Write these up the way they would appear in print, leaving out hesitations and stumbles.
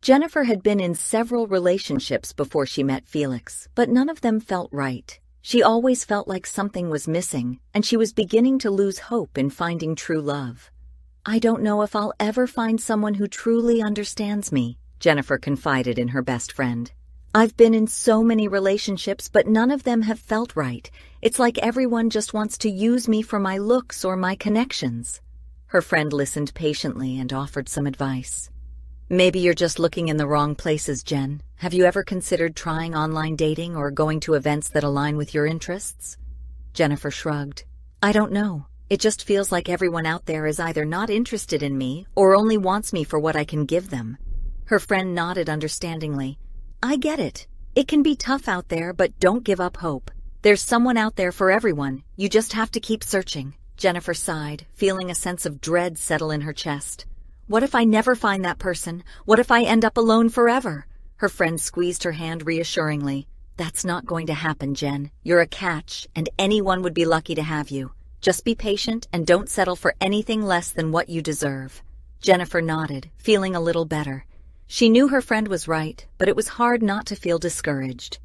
Jennifer had been in several relationships before she met Felix, but none of them felt right. She always felt like something was missing, and she was beginning to lose hope in finding true love. "I don't know if I'll ever find someone who truly understands me," Jennifer confided in her best friend. "I've been in so many relationships, but none of them have felt right. It's like everyone just wants to use me for my looks or my connections." Her friend listened patiently and offered some advice. "Maybe you're just looking in the wrong places, Jen. Have you ever considered trying online dating or going to events that align with your interests?" Jennifer shrugged. "I don't know. It just feels like everyone out there is either not interested in me or only wants me for what I can give them." Her friend nodded understandingly. "I get it. It can be tough out there, but don't give up hope. There's someone out there for everyone. You just have to keep searching." Jennifer sighed, feeling a sense of dread settle in her chest. "What if I never find that person? What if I end up alone forever?" Her friend squeezed her hand reassuringly. "That's not going to happen, Jen. You're a catch, and anyone would be lucky to have you. Just be patient and don't settle for anything less than what you deserve." Jennifer nodded, feeling a little better. She knew her friend was right, but it was hard not to feel discouraged.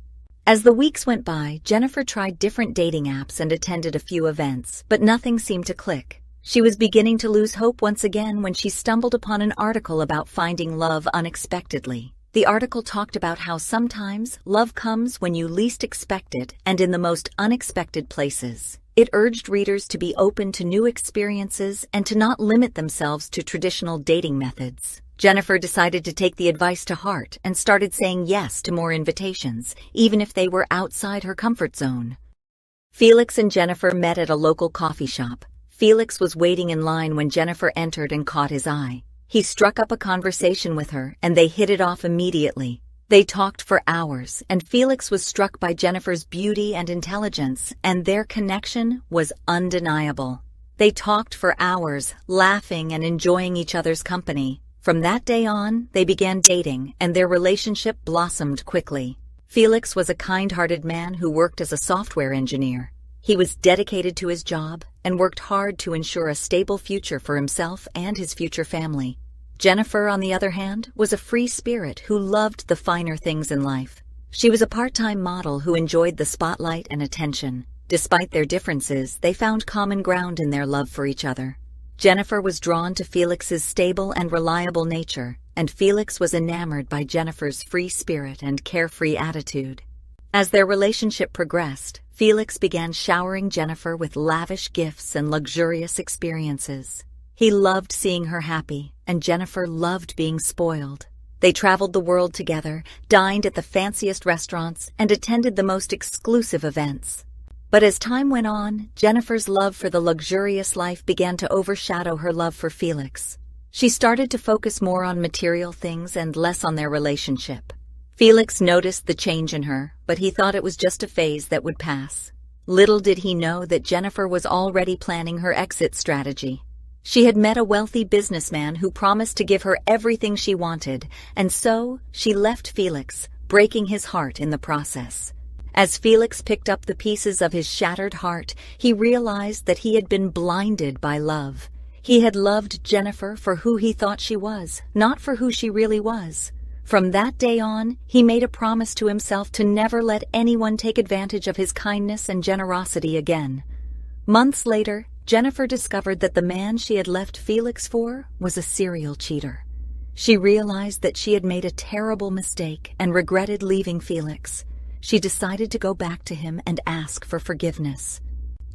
As the weeks went by, Jennifer tried different dating apps and attended a few events, but nothing seemed to click. She was beginning to lose hope once again when she stumbled upon an article about finding love unexpectedly. The article talked about how sometimes love comes when you least expect it and in the most unexpected places. It urged readers to be open to new experiences and to not limit themselves to traditional dating methods. Jennifer decided to take the advice to heart and started saying yes to more invitations, even if they were outside her comfort zone. Felix and Jennifer met at a local coffee shop. Felix was waiting in line when Jennifer entered and caught his eye. He struck up a conversation with her, and they hit it off immediately. They talked for hours, and Felix was struck by Jennifer's beauty and intelligence, and their connection was undeniable. They talked for hours, laughing and enjoying each other's company. From that day on, they began dating, and their relationship blossomed quickly. Felix was a kind-hearted man who worked as a software engineer. He was dedicated to his job and worked hard to ensure a stable future for himself and his future family. Jennifer, on the other hand, was a free spirit who loved the finer things in life. She was a part-time model who enjoyed the spotlight and attention. Despite their differences, they found common ground in their love for each other. Jennifer was drawn to Felix's stable and reliable nature, and Felix was enamored by Jennifer's free spirit and carefree attitude. As their relationship progressed, Felix began showering Jennifer with lavish gifts and luxurious experiences. He loved seeing her happy, and Jennifer loved being spoiled. They traveled the world together, dined at the fanciest restaurants, and attended the most exclusive events. But as time went on, Jennifer's love for the luxurious life began to overshadow her love for Felix. She started to focus more on material things and less on their relationship. Felix noticed the change in her, but he thought it was just a phase that would pass. Little did he know that Jennifer was already planning her exit strategy. She had met a wealthy businessman who promised to give her everything she wanted, and so she left Felix, breaking his heart in the process. As Felix picked up the pieces of his shattered heart, he realized that he had been blinded by love. He had loved Jennifer for who he thought she was, not for who she really was. From that day on, he made a promise to himself to never let anyone take advantage of his kindness and generosity again. Months later, Jennifer discovered that the man she had left Felix for was a serial cheater. She realized that she had made a terrible mistake and regretted leaving Felix. She decided to go back to him and ask for forgiveness.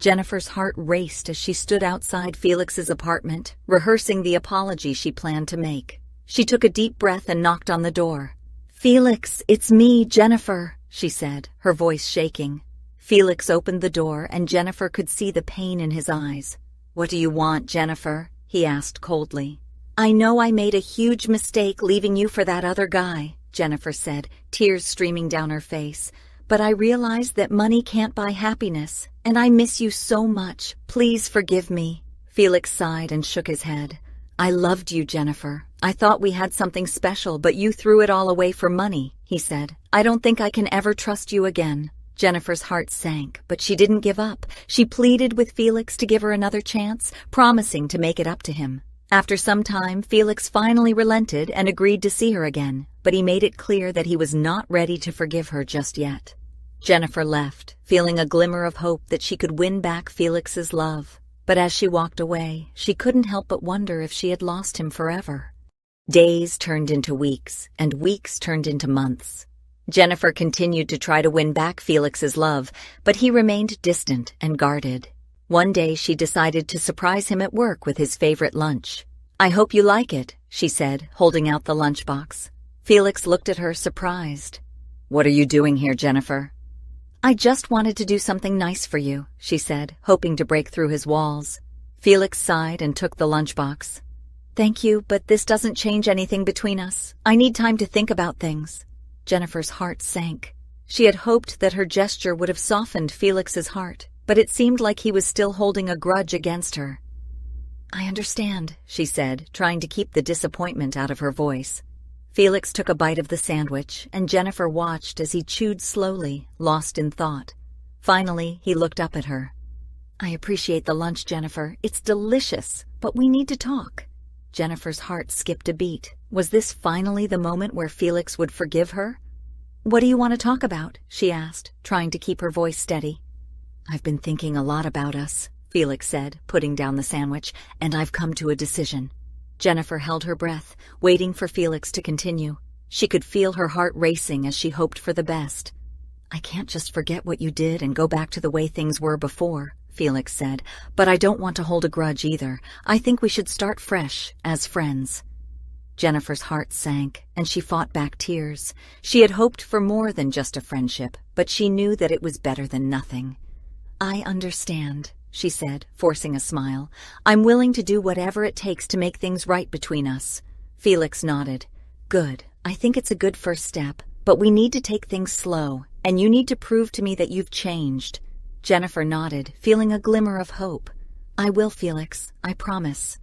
Jennifer's heart raced as she stood outside Felix's apartment, rehearsing the apology she planned to make. She took a deep breath and knocked on the door. "Felix, it's me, Jennifer," she said, her voice shaking. Felix opened the door, and Jennifer could see the pain in his eyes. "What do you want, Jennifer?" he asked coldly. "I know I made a huge mistake leaving you for that other guy," Jennifer said, tears streaming down her face. "But I realized that money can't buy happiness, and I miss you so much. Please forgive me." Felix sighed and shook his head. "I loved you, Jennifer. I thought we had something special, but you threw it all away for money," he said. "I don't think I can ever trust you again." Jennifer's heart sank, but she didn't give up. She pleaded with Felix to give her another chance, promising to make it up to him. After some time, Felix finally relented and agreed to see her again, but he made it clear that he was not ready to forgive her just yet. Jennifer left, feeling a glimmer of hope that she could win back Felix's love. But as she walked away, she couldn't help but wonder if she had lost him forever. Days turned into weeks, and weeks turned into months. Jennifer continued to try to win back Felix's love, but he remained distant and guarded. One day she decided to surprise him at work with his favorite lunch. "I hope you like it," she said, holding out the lunchbox. Felix looked at her, surprised. "What are you doing here, Jennifer?" "I just wanted to do something nice for you," she said, hoping to break through his walls. Felix sighed and took the lunchbox. "Thank you, but this doesn't change anything between us. I need time to think about things." Jennifer's heart sank. She had hoped that her gesture would have softened Felix's heart, but it seemed like he was still holding a grudge against her. "I understand," she said, trying to keep the disappointment out of her voice. Felix took a bite of the sandwich, and Jennifer watched as he chewed slowly, lost in thought. Finally, he looked up at her. "I appreciate the lunch, Jennifer. It's delicious, but we need to talk." Jennifer's heart skipped a beat. Was this finally the moment where Felix would forgive her? "What do you want to talk about?" she asked, trying to keep her voice steady. "I've been thinking a lot about us," Felix said, putting down the sandwich, "and I've come to a decision." Jennifer held her breath, waiting for Felix to continue. She could feel her heart racing as she hoped for the best. "I can't just forget what you did and go back to the way things were before," Felix said, "but I don't want to hold a grudge either. I think we should start fresh, as friends." Jennifer's heart sank, and she fought back tears. She had hoped for more than just a friendship, but she knew that it was better than nothing. "I understand," she said, forcing a smile. "I'm willing to do whatever it takes to make things right between us." Felix nodded. "Good. I think it's a good first step, but we need to take things slow, and you need to prove to me that you've changed." Jennifer nodded, feeling a glimmer of hope. "I will, Felix. I promise."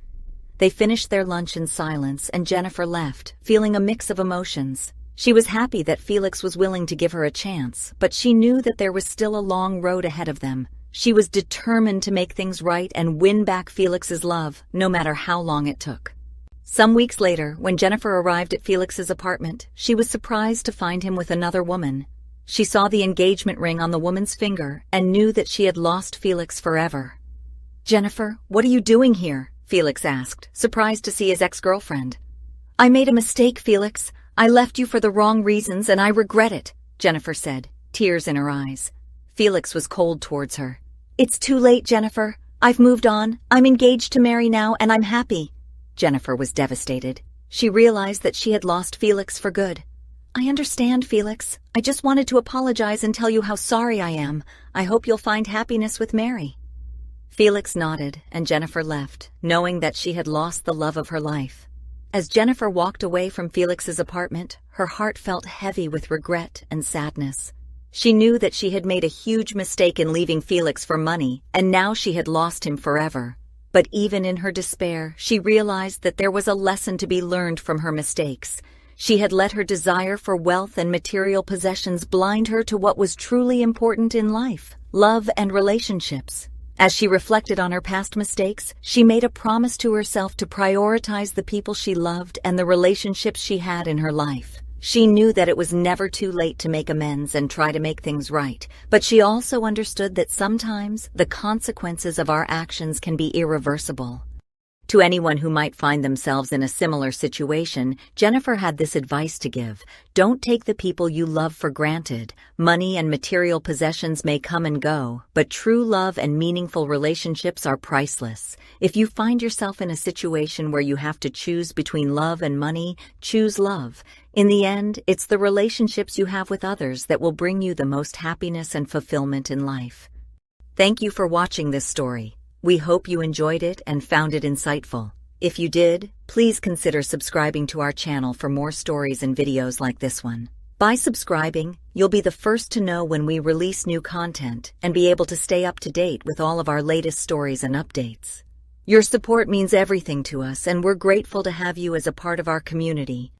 They finished their lunch in silence, and Jennifer left, feeling a mix of emotions. She was happy that Felix was willing to give her a chance, but she knew that there was still a long road ahead of them. She was determined to make things right and win back Felix's love, no matter how long it took. Some weeks later, when Jennifer arrived at Felix's apartment, she was surprised to find him with another woman. She saw the engagement ring on the woman's finger and knew that she had lost Felix forever. "Jennifer, what are you doing here?" Felix asked, surprised to see his ex-girlfriend. "I made a mistake, Felix. I left you for the wrong reasons and I regret it," Jennifer said, tears in her eyes. Felix was cold towards her. "It's too late, Jennifer. I've moved on. I'm engaged to Mary now and I'm happy." Jennifer was devastated. She realized that she had lost Felix for good. "I understand, Felix. I just wanted to apologize and tell you how sorry I am. I hope you'll find happiness with Mary." Felix nodded, and Jennifer left, knowing that she had lost the love of her life. As Jennifer walked away from Felix's apartment, her heart felt heavy with regret and sadness. She knew that she had made a huge mistake in leaving Felix for money, and now she had lost him forever. But even in her despair, she realized that there was a lesson to be learned from her mistakes. She had let her desire for wealth and material possessions blind her to what was truly important in life, love and relationships. As she reflected on her past mistakes, she made a promise to herself to prioritize the people she loved and the relationships she had in her life. She knew that it was never too late to make amends and try to make things right, but she also understood that sometimes the consequences of our actions can be irreversible. To anyone who might find themselves in a similar situation, Jennifer had this advice to give. Don't take the people you love for granted. Money and material possessions may come and go, but true love and meaningful relationships are priceless. If you find yourself in a situation where you have to choose between love and money, choose love. In the end, it's the relationships you have with others that will bring you the most happiness and fulfillment in life. Thank you for watching this story. We hope you enjoyed it and found it insightful. If you did, please consider subscribing to our channel for more stories and videos like this one. By subscribing, you'll be the first to know when we release new content and be able to stay up to date with all of our latest stories and updates. Your support means everything to us, and we're grateful to have you as a part of our community.